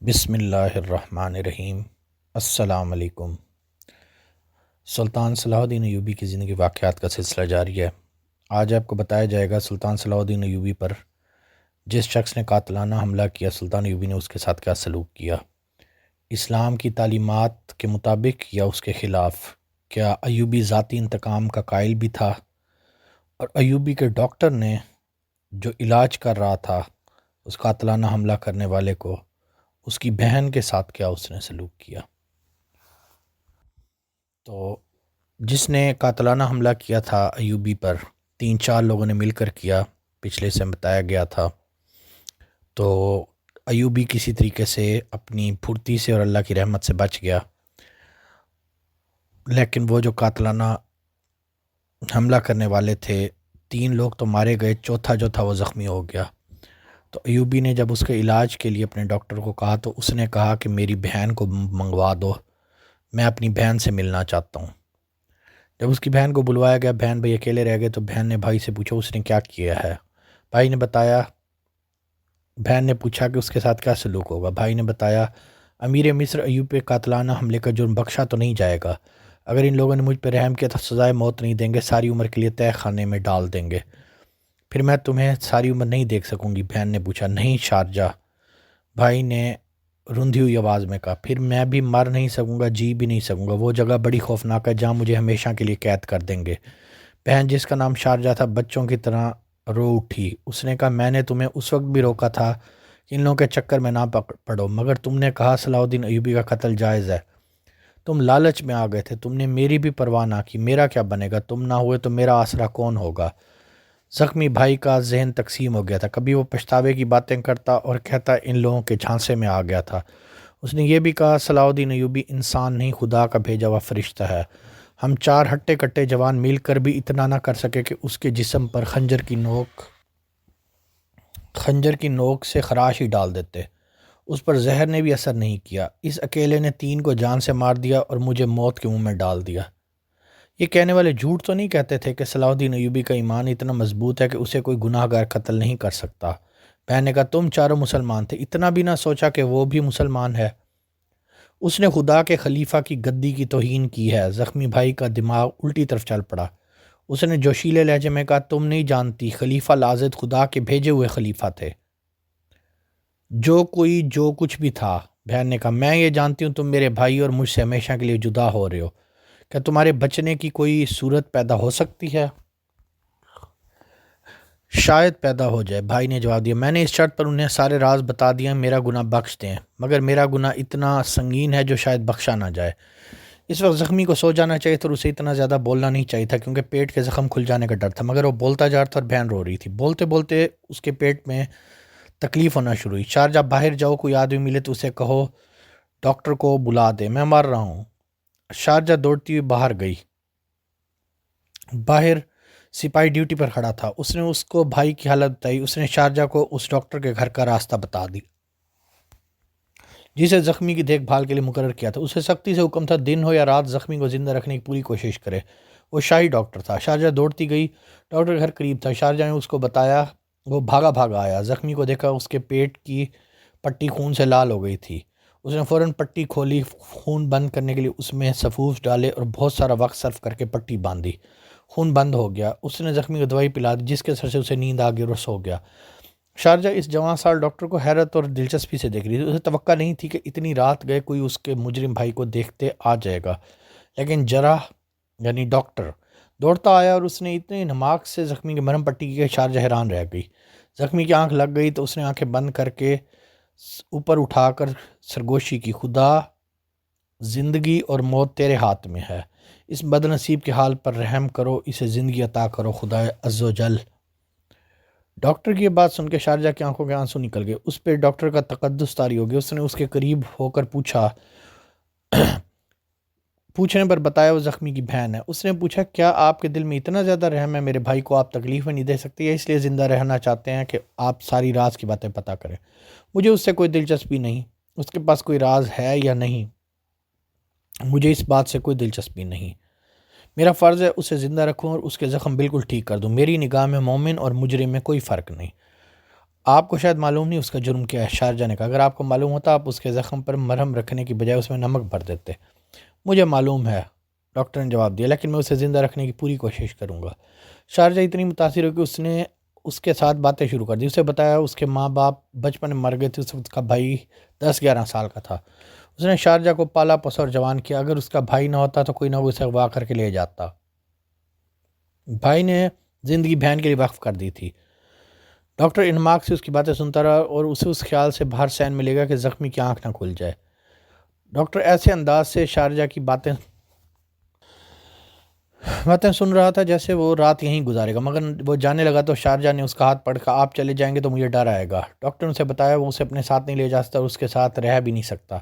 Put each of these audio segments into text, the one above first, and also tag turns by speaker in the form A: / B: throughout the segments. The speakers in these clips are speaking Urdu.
A: بسم اللہ الرحمن الرحیم۔ السلام علیکم۔ سلطان صلاح الدین ایوبی کی زندگی واقعات کا سلسلہ جاری ہے۔ آج آپ کو بتایا جائے گا سلطان صلاح الدین ایوبی پر جس شخص نے قاتلانہ حملہ کیا، سلطان ایوبی نے اس کے ساتھ کیا سلوک کیا، اسلام کی تعلیمات کے مطابق یا اس کے خلاف۔ کیا ایوبی ذاتی انتقام کا قائل بھی تھا؟ اور ایوبی کے ڈاکٹر نے جو علاج کر رہا تھا اس قاتلانہ حملہ کرنے والے کو، اس کی بہن کے ساتھ کیا اس نے سلوک کیا؟ تو جس نے قاتلانہ حملہ کیا تھا ایوبی پر، 3-4 لوگوں نے مل کر کیا، پچھلے سے بتایا گیا تھا۔ تو ایوبی کسی طریقے سے اپنی پھرتی سے اور اللہ کی رحمت سے بچ گیا، لیکن وہ جو قاتلانہ حملہ کرنے والے تھے، 3 لوگ تو مارے گئے، چوتھا جو تھا وہ زخمی ہو گیا۔ تو ایوبی نے جب اس کے علاج کے لیے اپنے ڈاکٹر کو کہا تو اس نے کہا کہ میری بہن کو منگوا دو، میں اپنی بہن سے ملنا چاہتا ہوں۔ جب اس کی بہن کو بلوایا گیا، بہن بھائی اکیلے رہ گئے، تو بہن نے بھائی سے پوچھا اس نے کیا کیا ہے۔ بھائی نے بتایا، بہن نے پوچھا کہ اس کے ساتھ کیا سلوک ہوگا۔ بھائی نے بتایا امیر مصر ایوب پہ قاتلانہ حملے کا جرم بخشا تو نہیں جائے گا، اگر ان لوگوں نے مجھ پہ رحم کیا تو سزائے موت نہیں دیں گے، ساری عمر کے لیے تہہ خانے میں ڈال دیں گے، پھر میں تمہیں ساری عمر نہیں دیکھ سکوں گی۔ بہن نے پوچھا نہیں شارجہ، بھائی نے رندھی ہوئی آواز میں کہا، پھر میں بھی مر نہیں سکوں گا، جی بھی نہیں سکوں گا، وہ جگہ بڑی خوفناک ہے جہاں مجھے ہمیشہ کے لیے قید کر دیں گے۔ بہن جس کا نام شارجہ تھا بچوں کی طرح رو اٹھی، اس نے کہا میں نے تمہیں اس وقت بھی روکا تھا کہ ان لوگوں کے چکر میں نہ پڑو، مگر تم نے کہا صلاح الدین ایوبی کا قتل جائز ہے، تم لالچ میں آ گئے تھے، تم نے میری بھی پرواہ نہ کی، میرا کیا بنے گا، تم نہ ہوئے تو میرا آسرا کون ہوگا۔ زخمی بھائی کا ذہن تقسیم ہو گیا تھا، کبھی وہ پچھتاوے کی باتیں کرتا اور کہتا ان لوگوں کے جھانسے میں آ گیا تھا۔ اس نے یہ بھی کہا صلاح الدین ایوبی انسان نہیں، خدا کا بھیجا ہوا فرشتہ ہے، ہم 4 ہٹے کٹے جوان مل کر بھی اتنا نہ کر سکے کہ اس کے جسم پر خنجر کی نوک سے خراش ہی ڈال دیتے، اس پر زہر نے بھی اثر نہیں کیا، اس اکیلے نے 3 کو جان سے مار دیا اور مجھے موت کے منہ میں ڈال دیا۔ یہ کہنے والے جھوٹ تو نہیں کہتے تھے کہ صلاح الدین ایوبی کا ایمان اتنا مضبوط ہے کہ اسے کوئی گناہ گار قتل نہیں کر سکتا؟ بہن نے کہا تم چاروں مسلمان تھے، اتنا بھی نہ سوچا کہ وہ بھی مسلمان ہے؟ اس نے خدا کے خلیفہ کی گدی کی توہین کی ہے۔ زخمی بھائی کا دماغ الٹی طرف چل پڑا، اس نے جوشیلے لہجے میں کہا تم نہیں جانتی، خلیفہ لازد خدا کے بھیجے ہوئے خلیفہ تھے، جو کچھ بھی تھا۔ بہن نے کہا میں یہ جانتی ہوں تم میرے بھائی اور مجھ سے ہمیشہ کے لیے جدا ہو رہے ہو، کیا تمہارے بچنے کی کوئی صورت پیدا ہو سکتی ہے؟ شاید پیدا ہو جائے، بھائی نے جواب دیا، میں نے اس شرط پر انہیں سارے راز بتا دیا میرا گناہ بخش دیں، مگر میرا گناہ اتنا سنگین ہے جو شاید بخشا نہ جائے۔ اس وقت زخمی کو سو جانا چاہیے تھا اور اسے اتنا زیادہ بولنا نہیں چاہیے تھا کیونکہ پیٹ کے زخم کھل جانے کا ڈر تھا، مگر وہ بولتا جا رہا تھا اور بہن رو رہی تھی، بولتے بولتے اس کے پیٹ میں تکلیف ہونا شروع ہوئی۔ شارجہ باہر جاؤ، کوئی آدمی ملے تو اسے کہو ڈاکٹر کو بلا دے، میں مر رہا ہوں۔ شارجہ دوڑتی ہوئی باہر گئی، باہر سپاہی ڈیوٹی پر کھڑا تھا، اس نے اس کو بھائی کی حالت بتائی، اس نے شارجہ کو اس ڈاکٹر کے گھر کا راستہ بتا دی جسے زخمی کی دیکھ بھال کے لیے مقرر کیا تھا، اسے سختی سے حکم تھا دن ہو یا رات زخمی کو زندہ رکھنے کی پوری کوشش کرے، وہ شاہی ڈاکٹر تھا۔ شارجہ دوڑتی گئی، ڈاکٹر کے گھر قریب تھا، شارجہ نے اس کو بتایا، وہ بھاگا بھاگا آیا، زخمی کو دیکھا، اس کے پیٹ کی پٹی خون سے لال ہو گئی تھی، اس نے فوراً پٹی کھولی، خون بند کرنے کے لیے اس میں سفوف ڈالے اور بہت سارا وقت صرف کر کے پٹی باندھی، خون بند ہو گیا، اس نے زخمی کو دوائی پلا دی جس کے اثر سے اسے نیند آ گئی اور وہ سو گیا۔ شارجہ اس جوان سال ڈاکٹر کو حیرت اور دلچسپی سے دیکھ رہی تھی، اسے توقع نہیں تھی کہ اتنی رات گئے کوئی اس کے مجرم بھائی کو دیکھتے آ جائے گا، لیکن جراح یعنی ڈاکٹر دوڑتا آیا اور اس نے اتنی نماک سے زخمی کی مرہم پٹی کی کہ شارجہ حیران رہ گئی۔ زخمی کی آنکھ لگ گئی تو اس نے آنکھیں بند کر کے اوپر اٹھا کر سرگوشی کی، خدا، زندگی اور موت تیرے ہاتھ میں ہے، اس بد نصیب کے حال پر رحم کرو، اسے زندگی عطا کرو خدا عز و جل۔ ڈاکٹر کی یہ بات سن کے شارجہ کی آنکھوں کے آنسو نکل گئے، اس پہ ڈاکٹر کا تقدس طاری ہو گیا، اس نے اس کے قریب ہو کر پوچھنے پر بتایا وہ زخمی کی بہن ہے۔ اس نے پوچھا کیا آپ کے دل میں اتنا زیادہ رحم ہے میرے بھائی کو آپ تکلیف نہیں دے سکتے یا اس لیے زندہ رہنا چاہتے ہیں کہ آپ ساری راز کی باتیں پتہ کریں؟ مجھے اس سے کوئی دلچسپی نہیں، اس کے پاس کوئی راز ہے یا نہیں، مجھے اس بات سے کوئی دلچسپی نہیں، میرا فرض ہے اسے زندہ رکھوں اور اس کے زخم بالکل ٹھیک کر دوں، میری نگاہ میں مومن اور مجرم میں کوئی فرق نہیں۔ آپ کو شاید معلوم نہیں اس کا جرم کیا ہے۔ شارجہ نے کہا اگر آپ کو معلوم ہوتا آپ اس کے زخم پر مرہم رکھنے کی بجائے اس میں نمک بھر دیتے۔ مجھے معلوم ہے، ڈاکٹر نے جواب دیا، لیکن میں اسے زندہ رکھنے کی پوری کوشش کروں گا۔ شارجہ اتنی متاثر ہو کہ اس نے اس کے ساتھ باتیں شروع کر دی۔ اسے بتایا اس کے ماں باپ بچپن میں مر گئے تھے، اس وقت کا بھائی 10-11 سال کا تھا۔ اس نے شارجہ کو پالا پوسا اور جوان کیا۔ اگر اس کا بھائی نہ ہوتا تو کوئی نہ کوئی اسے اغوا کر کے لے جاتا۔ بھائی نے زندگی بہن کے لیے وقف کر دی تھی۔ ڈاکٹر انماک سے اس کی باتیں سنتا رہا اور اسے اس خیال سے باہر سین ملے گا کہ زخمی کی آنکھ نہ کھل جائے۔ ڈاکٹر ایسے انداز سے شارجہ کی باتیں سن رہا تھا جیسے وہ رات یہیں گزارے گا، مگر وہ جانے لگا تو شارجہ نے اس کا ہاتھ پکڑ کر آپ چلے جائیں گے تو مجھے ڈر آئے گا۔ ڈاکٹر نے اسے بتایا وہ اسے اپنے ساتھ نہیں لے جا سکتا اور اس کے ساتھ رہ بھی نہیں سکتا۔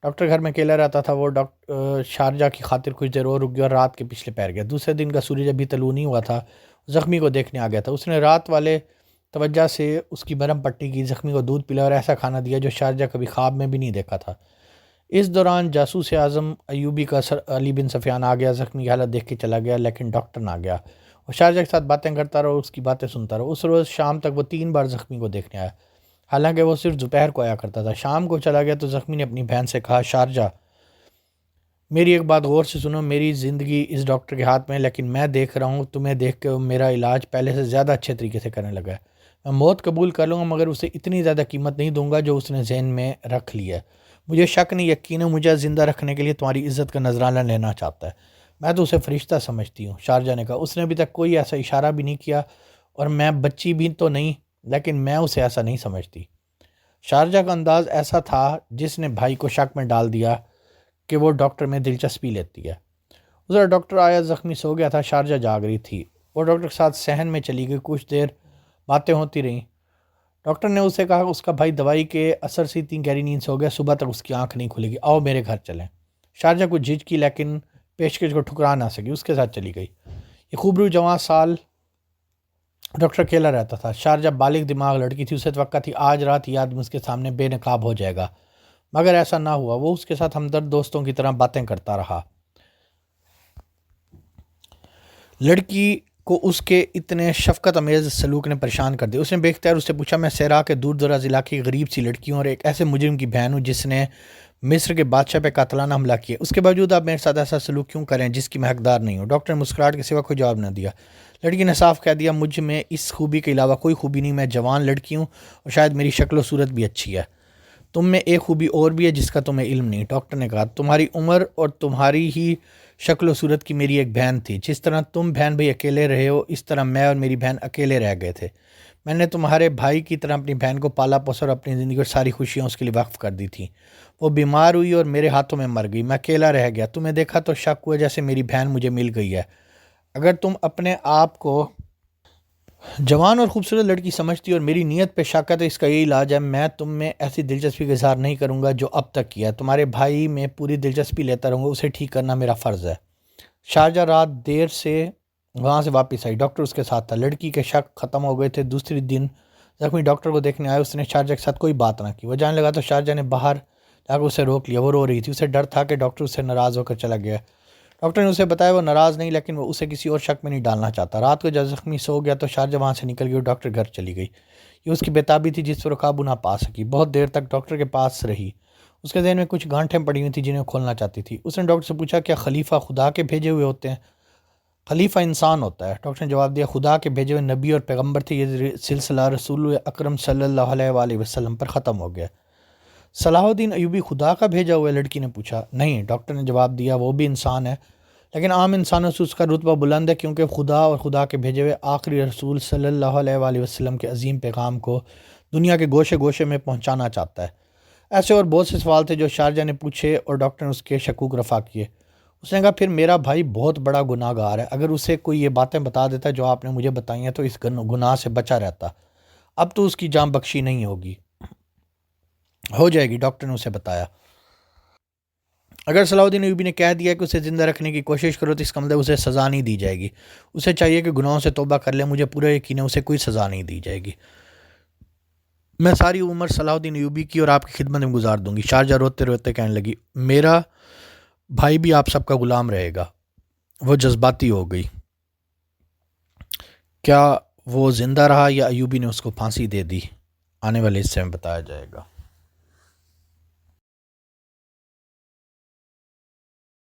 A: ڈاکٹر گھر میں اکیلا رہتا تھا۔ وہ شارجہ کی خاطر کچھ دیر اور رک گیا اور رات کے پچھلے پیر گیا۔ دوسرے دن کا سورج ابھی طلوع نہیں ہوا تھا، زخمی کو دیکھنے آ گیا تھا۔ اس نے رات والے توجہ سے اس کی مرہم پٹی کی، زخمی کو دودھ پلایا اور ایسا کھانا دیا جو شارجہ کبھی خواب میں بھی نہیں دیکھا تھا۔ اس دوران جاسوس اعظم ایوبی کا سر علی بن سفیان آ گیا، زخمی کی حالت دیکھ کے چلا گیا، لیکن ڈاکٹر نہ گیا۔ وہ شارجہ کے ساتھ باتیں کرتا رہا اور اس کی باتیں سنتا رہا۔ اس روز شام تک وہ 3 بار زخمی کو دیکھنے آیا، حالانکہ وہ صرف دوپہر کو آیا کرتا تھا۔ شام کو چلا گیا تو زخمی نے اپنی بہن سے کہا، شارجہ میری ایک بات غور سے سنو، میری زندگی اس ڈاکٹر کے ہاتھ میں ہے، لیکن میں دیکھ رہا ہوں تمہیں دیکھ کے میرا علاج پہلے سے زیادہ اچھے طریقے سے کرنے لگا ہے۔ میں موت قبول کر لوں گا مگر اسے اتنی زیادہ قیمت نہیں دوں گا جو اس نے ذہن میں رکھ لی ہے۔ مجھے شک نہیں، یقین ہے مجھے زندہ رکھنے کے لیے تمہاری عزت کا نذرانہ لینا چاہتا ہے۔ میں تو اسے فرشتہ سمجھتی ہوں، شارجہ نے کہا۔ اس نے ابھی تک کوئی ایسا اشارہ بھی نہیں کیا اور میں بچی بھی تو نہیں، لیکن میں اسے ایسا نہیں سمجھتی۔ شارجہ کا انداز ایسا تھا جس نے بھائی کو شک میں ڈال دیا کہ وہ ڈاکٹر میں دلچسپی لیتی ہے۔ ذرا ڈاکٹر آیا، زخمی سو گیا تھا، شارجہ جاگ رہی تھی۔ وہ ڈاکٹر کے ساتھ صحن میں چلی گئی، کچھ دیر باتیں ہوتی رہیں۔ ڈاکٹر نے اسے کہا اس کا بھائی دوائی کے اثر سے اتنی گہری نیند سے ہو گیا، صبح تک اس کی آنکھ نہیں کھلے گی، آؤ میرے گھر چلیں۔ شارجہ کو جھجکی لیکن پیشکش کو ٹھکرا نہ سکی، اس کے ساتھ چلی گئی۔ یہ خوبرو جوان سال ڈاکٹر اکیلا رہتا تھا۔ شارجہ بالغ دماغ لڑکی تھی، اسے توقع تھی آج رات یہ آدمی اس کے سامنے بے نقاب ہو جائے گا، مگر ایسا نہ ہوا۔ وہ اس کے ساتھ ہمدرد دوستوں کی طرح باتیں کرتا رہا۔ لڑکی کو اس کے اتنے شفقت امیز سلوک نے پریشان کر دیا۔ اس نے بے اختیار اس سے پوچھا، میں صحرا کے دور دراز علاقے کی غریب سی لڑکی ہوں اور ایک ایسے مجرم کی بہن ہوں جس نے مصر کے بادشاہ پہ قاتلانہ حملہ کیا، اس کے باوجود آپ میرے ساتھ ایسا سلوک کیوں کریں جس کی میں حقدار نہیں ہوں؟ ڈاکٹر نے مسکراہٹ کے سوا کوئی جواب نہ دیا۔ لڑکی نے صاف کہہ دیا، مجھ میں اس خوبی کے علاوہ کوئی خوبی نہیں، میں جوان لڑکی ہوں اور شاید میری شکل و صورت بھی اچھی ہے۔ تم میں ایک خوبی اور بھی ہے جس کا تمہیں علم نہیں۔ ڈاکٹر نے کہا، تمہاری عمر اور تمہاری ہی شکل و صورت کی میری ایک بہن تھی۔ جس طرح تم بہن بھائی اکیلے رہے ہو اس طرح میں اور میری بہن اکیلے رہ گئے تھے۔ میں نے تمہارے بھائی کی طرح اپنی بہن کو پالا پوسا اور اپنی زندگی اور ساری خوشیاں اس کے لیے وقف کر دی تھیں۔ وہ بیمار ہوئی اور میرے ہاتھوں میں مر گئی، میں اکیلا رہ گیا۔ تمہیں دیکھا تو شک ہوا جیسے میری بہن مجھے مل گئی ہے۔ اگر تم اپنے آپ کو جوان اور خوبصورت لڑکی سمجھتی اور میری نیت پہ شک ہے تو اس کا یہی علاج ہے، میں تم میں ایسی دلچسپی کا اظہار نہیں کروں گا جو اب تک کیا ہے۔ تمہارے بھائی میں پوری دلچسپی لیتا رہوں گا، اسے ٹھیک کرنا میرا فرض ہے۔ شارجہ رات دیر سے وہاں سے واپس آئی، ڈاکٹر اس کے ساتھ تھا۔ لڑکی کے شک ختم ہو گئے تھے۔ دوسری دن زخمی ڈاکٹر کو دیکھنے آیا، اس نے شارجہ کے ساتھ کوئی بات نہ کی۔ وہ جانے لگا تو شارجہ نے باہر جا کر اسے روک لیا، وہ رو رہی تھی۔ اسے ڈر تھا کہ ڈاکٹر اس سے ناراض ہو کر چلا گیا۔ ڈاکٹر نے اسے بتایا وہ ناراض نہیں، لیکن وہ اسے کسی اور شک میں نہیں ڈالنا چاہتا۔ رات کو جب زخمی سو گیا تو شارجہ وہاں سے نکل گئی اور ڈاکٹر گھر چلی گئی۔ یہ اس کی بےتابی تھی جس پر وہ قابو نہ پا سکی۔ بہت دیر تک ڈاکٹر کے پاس رہی، اس کے ذہن میں کچھ گانٹھیں پڑی ہوئی تھیں جنہیں وہ کھولنا چاہتی تھی۔ اس نے ڈاکٹر سے پوچھا، کیا خلیفہ خدا کے بھیجے ہوئے ہوتے ہیں؟ خلیفہ انسان ہوتا ہے، ڈاکٹر نے جواب دیا۔ خدا کے بھیجے ہوئے نبی اور پیغمبر تھے، یہ سلسلہ رسول اکرم صلی اللہ علیہ وآلہ وسلم پر ختم ہو گیا۔ صلاح الدین ایوبی خدا کا بھیجا ہوا ہے؟ لڑکی نے پوچھا۔ نہیں، ڈاکٹر نے جواب دیا، وہ بھی انسان ہے، لیکن عام انسانوں سے اس کا رتبہ بلند ہے کیونکہ خدا اور خدا کے بھیجے ہوئے آخری رسول صلی اللہ علیہ وآلہ وسلم کے عظیم پیغام کو دنیا کے گوشے گوشے میں پہنچانا چاہتا ہے۔ ایسے اور بہت سے سوال تھے جو شارجہ نے پوچھے اور ڈاکٹر نے اس کے شکوک رفع کیے۔ اس نے کہا، پھر میرا بھائی بہت بڑا گناہ گار ہے، اگر اسے کوئی یہ باتیں بتا دیتا جو آپ نے مجھے بتائی ہیں تو اس گناہ سے بچا رہتا۔ اب تو اس کی جان بخشی نہیں ہو جائے گی، ڈاکٹر نے اسے بتایا۔ اگر صلاح الدین ایوبی نے کہہ دیا کہ اسے زندہ رکھنے کی کوشش کرو تو اس کا مطلب اسے سزا نہیں دی جائے گی۔ اسے چاہیے کہ گناہوں سے توبہ کر لے، مجھے پورا یقین ہے اسے کوئی سزا نہیں دی جائے گی۔ میں ساری عمر صلاح الدین ایوبی کی اور آپ کی خدمت میں گزار دوں گی۔ شارجہ روتے روتے کہنے لگی، میرا بھائی بھی آپ سب کا غلام رہے گا۔ وہ جذباتی ہو گئی۔ کیا وہ زندہ رہا یا ایوبی نے اس کو پھانسی دے دی؟ آنے والے حصے میں بتایا جائے گا۔